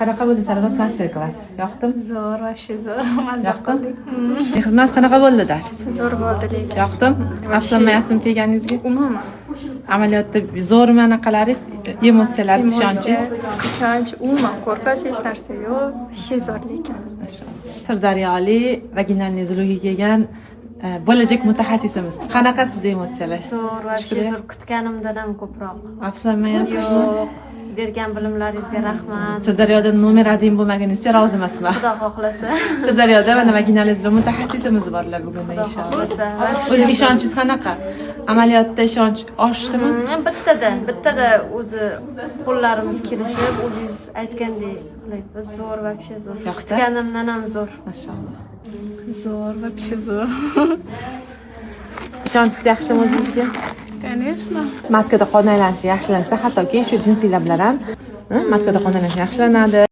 Qanaqa bo'ldi saralab master-klass? Yoqdimi? Zo'r, вообще zo'r. Mazza Yoqdimi? qildik. Mehrnoz qanaqa bo'ldi dars? Zo'r bo'ldi lekin. Yoqdimi? Afsuslanmayapsizmi kelganingizga? Umuman. Amaliyotda zo'rmi anaqalaringiz, emotsiyalar, ishonchingiz? Ishonch, umuman qo'rqish hech narsa yo'q. Вообще zo'r lekin. Sirdaryoli vaginalniy uzluga kelgan bo'lajak mutaxassisimiz. Qanaqa sizda emotsiyalar? Zo'r, вообще zo'r, kutganimdan ham ko'proq. Afsuslanmayapsizmi? Yo'q, bergan bilimlaringizga rahmat. Sirdaryoda nomer 1 bo'lmaganingizcha rozi emasman. Xudo xohlasa. Sirdaryoda mana vaginalniy uzluq mutaxassisimiz borlar bugun inshaalloh. O'ziga ishonchingiz qanaqa? Amaliyotda ishonch oshdimi? Bittada o'zi qo'llarimiz kelishib, o'zingiz aytgandek qilyapmiz. Zo'r, вообще zo'r. Kutganimdan ham zo'r. Mashalloh. Zo'r, вообще zo'r. Ishonchingiz yaxshimi o'zingizga? Конечно. Matkada qon aylanishi yaxshilansa, hattoki shu jinsiy lablar ham matkada qon aylanishi yaxshilanadi.